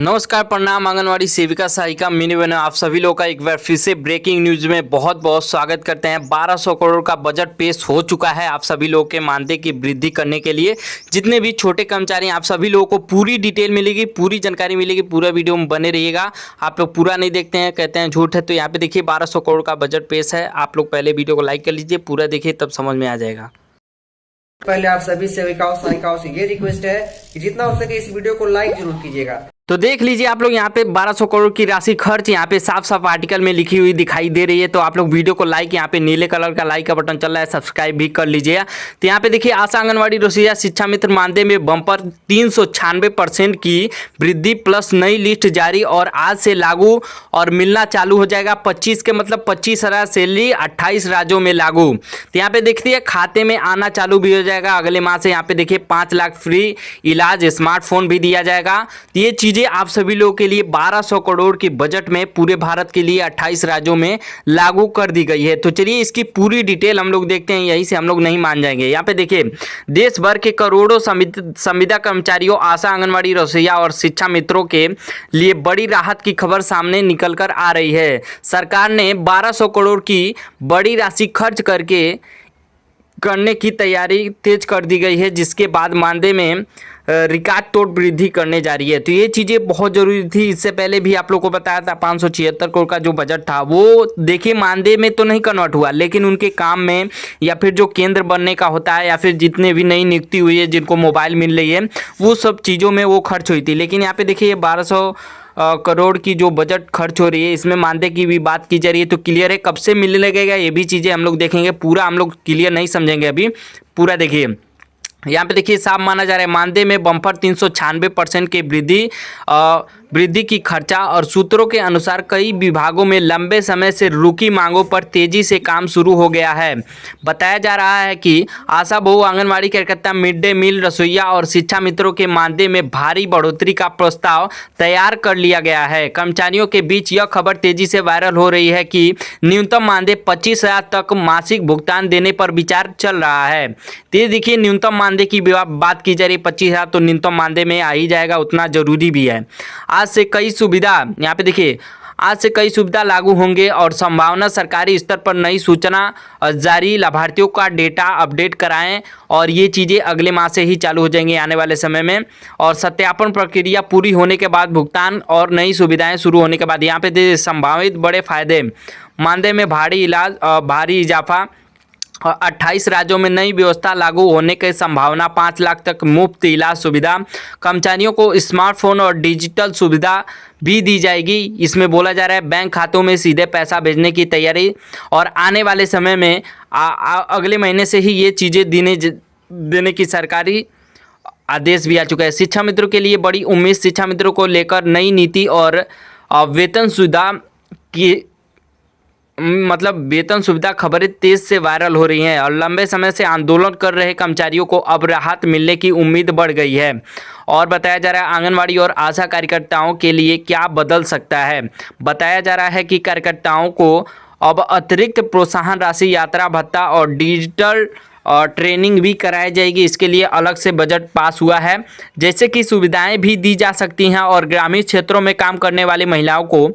नमस्कार, प्रणाम। आंगनवाड़ी सेविका सहायिका मिनी बहनों, आप सभी लोगों का एक बार फिर से ब्रेकिंग न्यूज में बहुत बहुत स्वागत करते हैं। 1200 करोड़ का बजट पेश हो चुका है आप सभी लोगों के मानदेय की वृद्धि करने के लिए। जितने भी छोटे कर्मचारी हैं, आप सभी लोगों को पूरी डिटेल मिलेगी, पूरी जानकारी मिलेगी। पूरा वीडियो में बने रहिएगा। आप लोग पूरा नहीं देखते हैं, कहते हैं झूठ है, तो यहाँ पे देखिए 1200 करोड़ का बजट पेश है। आप लोग पहले वीडियो को लाइक कर लीजिए, पूरा देखिए, तब समझ में आ जाएगा। पहले आप सभी सेविकाओं सहायिकाओं से ये रिक्वेस्ट है कि जितना हो सके इस वीडियो को लाइक जरूर कीजिएगा। तो देख लीजिए आप लोग, यहाँ पे 1200 करोड़ की राशि खर्च यहाँ पे साफ साफ आर्टिकल में लिखी हुई दिखाई दे रही है। तो आप लोग वीडियो को लाइक, यहाँ पे नीले कलर का लाइक का बटन चल रहा है, सब्सक्राइब भी कर लीजिए। तो यहाँ पे देखिए, आशा आंगनवाड़ी रसोइया शिक्षा मित्र मानदेय में बम्पर 396% की वृद्धि प्लस नई लिस्ट जारी और आज से लागू और मिलना चालू हो जाएगा। 25 के मतलब 25,000 सैलरी 28 राज्यों में लागू। तो यहाँ पे देखिए खाते में आना चालू भी हो जाएगा अगले माह से। यहाँ पे देखिए 5 लाख फ्री इलाज, स्मार्टफोन भी दिया जाएगा। तो ये चीजें आप सभी लोगों के लिए 1200 करोड़ की बजट में पूरे भारत के लिए 28 राज्यों में लागू कर दी गई है। तो चलिए इसकी पूरी डिटेल हम लोग देखते हैं, यहीं से हम लोग नहीं मान जाएंगे। यहाँ पे देखिए, देश भर के करोड़ों संविदा कर्मचारियों, आशा आंगनवाड़ी रसोइया और शिक्षा मित्रों के लिए बड़ी राहत की खबर सामने निकल कर आ रही है। सरकार ने 1200 करोड़ की बड़ी राशि खर्च करने की तैयारी तेज कर दी गई है, जिसके बाद मानदेय में रिकॉर्ड तोड़ वृद्धि करने जा रही है। तो ये चीज़ें बहुत ज़रूरी थी। इससे पहले भी आप लोग को बताया था 576 करोड़ का जो बजट था वो देखिए मानदेय में तो नहीं कन्वर्ट हुआ, लेकिन उनके काम में या फिर जो केंद्र बनने का होता है या फिर जितने भी नई नियुक्ति हुई है, जिनको मोबाइल मिल रही है, वो सब चीज़ों में वो खर्च हुई थी। लेकिन यहाँ पे देखिए ये 1200 करोड़ की जो बजट खर्च हो रही है, इसमें मानदेय की भी बात की जा रही है। तो क्लियर है कब से मिलने लगेगा, ये भी चीज़ें हम लोग देखेंगे। पूरा हम लोग क्लियर नहीं समझेंगे अभी, पूरा देखिए। यहाँ पे देखिए साफ माना जा रहा है मानदेय में बम्पर 396% की वृद्धि की खर्चा और सूत्रों के अनुसार कई विभागों में लंबे समय से रुकी मांगों पर तेजी से काम शुरू हो गया है। बताया जा रहा है कि आशा बहु, आंगनवाड़ी कार्यकर्ता, मिड डे मील रसोइया और शिक्षा मित्रों के मानदेय में भारी बढ़ोतरी का प्रस्ताव तैयार कर लिया गया है। कर्मचारियों के बीच यह खबर तेजी से वायरल हो रही है कि न्यूनतम मानदेय 25,000 तक मासिक भुगतान देने पर विचार चल रहा है। तो देखिए न्यूनतम मानदेय की बात की जा रही है, 25,000 तो न्यूनतम मानदेय में आ ही जाएगा, उतना जरूरी भी है। आज से कई सुविधा, यहाँ पे देखिए, आज से कई सुविधा लागू होंगे और संभावना सरकारी स्तर पर नई सूचना जारी, लाभार्थियों का डेटा अपडेट कराएं और ये चीज़ें अगले माह से ही चालू हो जाएंगी आने वाले समय में। और सत्यापन प्रक्रिया पूरी होने के बाद भुगतान और नई सुविधाएं शुरू होने के बाद यहाँ पे संभावित बड़े फायदे, मानदेय में भारी इजाफा, 28 राज्यों में नई व्यवस्था लागू होने की संभावना, 5 लाख तक मुफ्त इलाज सुविधा, कर्मचारियों को स्मार्टफोन और डिजिटल सुविधा भी दी जाएगी। इसमें बोला जा रहा है बैंक खातों में सीधे पैसा भेजने की तैयारी और आने वाले समय में अगले महीने से ही ये चीज़ें देने की सरकारी आदेश भी आ चुका है। शिक्षा मित्रों के लिए बड़ी उम्मीद, शिक्षा मित्रों को लेकर नई नीति और वेतन सुविधा की वेतन सुविधा खबरें तेज से वायरल हो रही हैं और लंबे समय से आंदोलन कर रहे कर्मचारियों को अब राहत मिलने की उम्मीद बढ़ गई है। और बताया जा रहा है आंगनवाड़ी और आशा कार्यकर्ताओं के लिए क्या बदल सकता है। बताया जा रहा है कि कार्यकर्ताओं को अब अतिरिक्त प्रोत्साहन राशि, यात्रा भत्ता और डिजिटल ट्रेनिंग भी कराई जाएगी। इसके लिए अलग से बजट पास हुआ है, जैसे कि सुविधाएँ भी दी जा सकती हैं और ग्रामीण क्षेत्रों में काम करने वाली महिलाओं को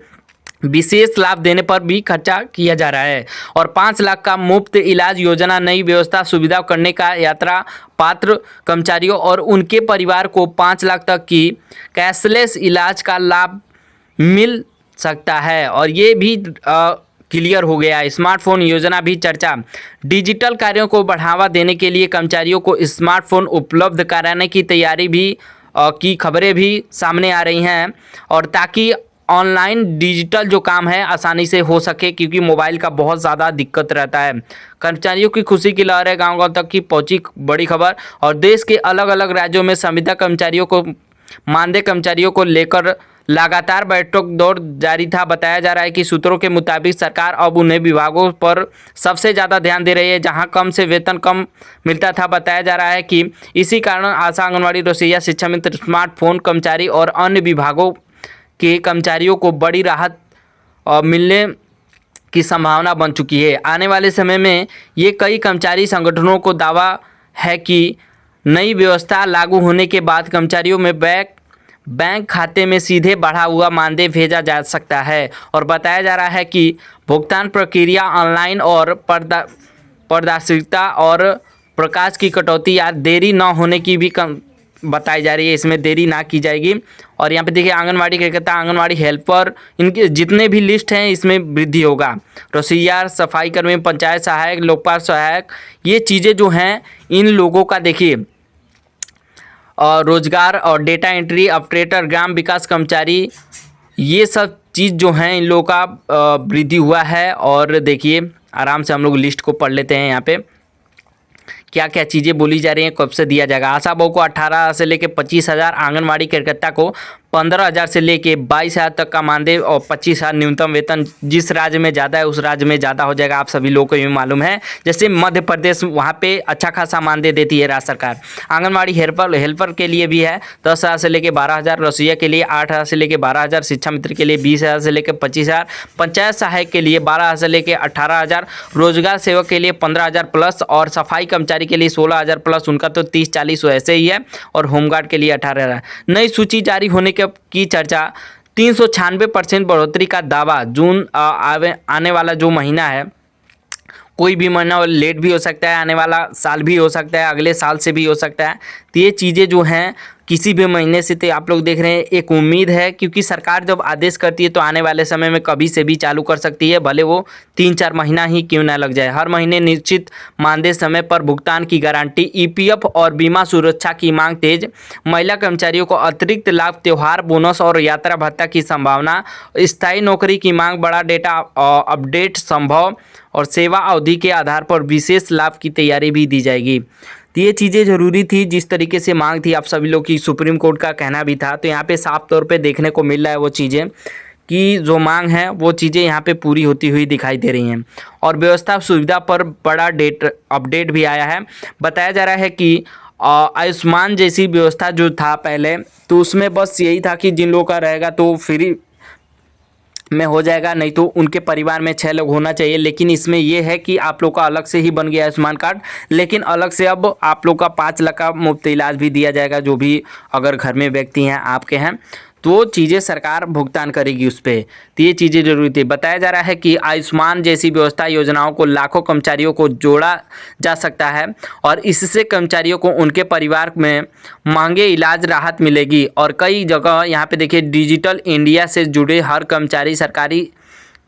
विशेष लाभ देने पर भी खर्चा किया जा रहा है। और 5 लाख का मुफ्त इलाज योजना, नई व्यवस्था सुविधा करने का, यात्रा पात्र कर्मचारियों और उनके परिवार को 5 लाख तक की कैशलेस इलाज का लाभ मिल सकता है। और ये भी क्लियर हो गया। स्मार्टफोन योजना भी चर्चा, डिजिटल कार्यों को बढ़ावा देने के लिए कर्मचारियों को स्मार्टफोन उपलब्ध कराने की तैयारी भी की खबरें भी सामने आ रही हैं, और ताकि ऑनलाइन डिजिटल जो काम है आसानी से हो सके, क्योंकि मोबाइल का बहुत ज़्यादा दिक्कत रहता है। कर्मचारियों की खुशी की लहर है, गांव-गांव तक की पहुंची बड़ी खबर। और देश के अलग अलग राज्यों में संविदा कर्मचारियों को, मानदेय कर्मचारियों को लेकर लगातार बैठक दौर जारी था। बताया जा रहा है कि सूत्रों के मुताबिक सरकार अब उन्हें विभागों पर सबसे ज़्यादा ध्यान दे रही है जहां कम से वेतन कम मिलता था। बताया जा रहा है कि इसी कारण आशा आंगनवाड़ी रसोइया, शिक्षा मित्र, स्मार्टफोन कर्मचारी और अन्य विभागों के कर्मचारियों को बड़ी राहत मिलने की संभावना बन चुकी है। आने वाले समय में ये कई कर्मचारी संगठनों को दावा है कि नई व्यवस्था लागू होने के बाद कर्मचारियों में बैंक खाते में सीधे बढ़ा हुआ मानदेय भेजा जा सकता है। और बताया जा रहा है कि भुगतान प्रक्रिया ऑनलाइन और पारदर्शिता और प्रकाश की कटौती या देरी न होने की भी बताई जा रही है, इसमें देरी ना की जाएगी। और यहाँ पे देखिए आंगनवाड़ी कार्यकर्ता, आंगनवाड़ी हेल्पर, इनके जितने भी लिस्ट हैं इसमें वृद्धि होगा। रसोईया, सफाई कर्मी, पंचायत सहायक, लोकपाल सहायक, ये चीज़ें जो हैं इन लोगों का देखिए और रोजगार और डेटा एंट्री ऑपरेटर, ग्राम विकास कर्मचारी, ये सब चीज़ जो हैं इन लोगों का वृद्धि हुआ है। और देखिए आराम से हम लोग लिस्ट को पढ़ लेते हैं। यहाँ पे क्या क्या चीज़ें बोली जा रही हैं, कब से दिया जाएगा। आशा बहू को 18 से लेकर 25,000, आंगनवाड़ी कार्यकर्ता को 15,000 से लेके 22,000 तक का मानदेय और 25,000 न्यूनतम वेतन। जिस राज्य में ज़्यादा है उस राज्य में ज़्यादा हो जाएगा, आप सभी लोगों को ये मालूम है। जैसे मध्य प्रदेश, वहाँ पे अच्छा खासा मानदेय देती है राज्य सरकार। आंगनवाड़ी हेल्पर के लिए भी है 10,000 से लेकर 12,000, रसोईया के लिए 8,000 से लेकर 12,000, शिक्षा मित्र के लिए 20,000 से लेकर 25,000, पंचायत सहायक के लिए 12,000 से लेकर 18,000, रोजगार सेवक के लिए 15,000 प्लस, और सफाई कर्मचारी के लिए 16,000 प्लस। उनका तो 30-40 ऐसे ही है, और होमगार्ड के लिए 18,000। नई सूची जारी होने की चर्चा। 396% बढ़ोतरी का दावा। जून आने वाला जो महीना है, कोई भी महीना लेट भी हो सकता है, आने वाला साल भी हो सकता है, अगले साल से भी हो सकता है। तो ये चीज़ें जो हैं किसी भी महीने से, तो आप लोग देख रहे हैं एक उम्मीद है, क्योंकि सरकार जब आदेश करती है तो आने वाले समय में कभी से भी चालू कर सकती है, भले वो 3-4 महीना ही क्यों ना लग जाए। हर महीने निश्चित मानदेय समय पर भुगतान की गारंटी। ईपीएफ और बीमा सुरक्षा की मांग तेज। महिला कर्मचारियों को अतिरिक्त लाभ, त्योहार बोनस और यात्रा भत्ता की संभावना। स्थायी नौकरी की मांग, बड़ा डेटा अपडेट संभव, और सेवा अवधि के आधार पर विशेष लाभ की तैयारी भी दी जाएगी। तो ये चीज़ें ज़रूरी थी, जिस तरीके से मांग थी आप सभी लोग की, सुप्रीम कोर्ट का कहना भी था। तो यहाँ पे साफ तौर पे देखने को मिल रहा है वो चीज़ें कि जो मांग है वो चीज़ें यहाँ पे पूरी होती हुई दिखाई दे रही हैं। और व्यवस्था सुविधा पर बड़ा अपडेट भी आया है। बताया जा रहा है कि आयुष्मान जैसी व्यवस्था जो था पहले, तो उसमें बस यही था कि जिन लोगों का रहेगा तो फ्री में हो जाएगा, नहीं तो उनके परिवार में 6 लोग होना चाहिए। लेकिन इसमें यह है कि आप लोग का अलग से ही बन गया आयुष्मान कार्ड, लेकिन अलग से अब आप लोग का 5 लाख का मुफ्त इलाज भी दिया जाएगा, जो भी अगर घर में व्यक्ति हैं आपके हैं, तो चीज़ें सरकार भुगतान करेगी उस पर। तो ये चीज़ें जरूरी थी। बताया जा रहा है कि आयुष्मान जैसी व्यवस्था योजनाओं को लाखों कर्मचारियों को जोड़ा जा सकता है, और इससे कर्मचारियों को उनके परिवार में महंगे इलाज राहत मिलेगी। और कई जगह यहाँ पे देखिए डिजिटल इंडिया से जुड़े हर कर्मचारी सरकारी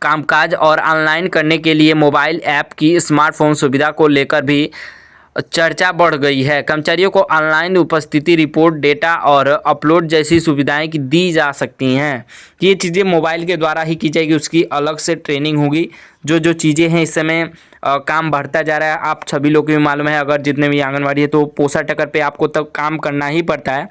कामकाज और ऑनलाइन करने के लिए मोबाइल ऐप की स्मार्टफोन सुविधा को लेकर भी चर्चा बढ़ गई है। कर्मचारियों को ऑनलाइन उपस्थिति रिपोर्ट, डेटा और अपलोड जैसी सुविधाएं दी जा सकती हैं। ये चीज़ें मोबाइल के द्वारा ही की जाएगी, उसकी अलग से ट्रेनिंग होगी। जो चीज़ें हैं इस समय काम बढ़ता जा रहा है, आप सभी लोग को भी मालूम है। अगर जितने भी आंगनवाड़ी है तो पोसा टकर पे आपको तब काम करना ही पड़ता है,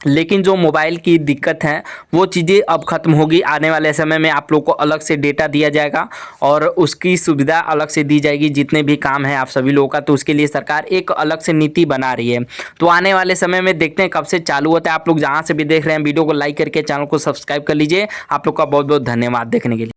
लेकिन जो मोबाइल की दिक्कत है वो चीज़ें अब ख़त्म होगी। आने वाले समय में आप लोग को अलग से डेटा दिया जाएगा और उसकी सुविधा अलग से दी जाएगी, जितने भी काम हैं आप सभी लोगों का। तो उसके लिए सरकार एक अलग से नीति बना रही है। तो आने वाले समय में देखते हैं कब से चालू होता है। आप लोग जहाँ से भी देख रहे हैं वीडियो को लाइक करके चैनल को सब्सक्राइब कर लीजिए। आप लोग का बहुत बहुत धन्यवाद देखने के लिए।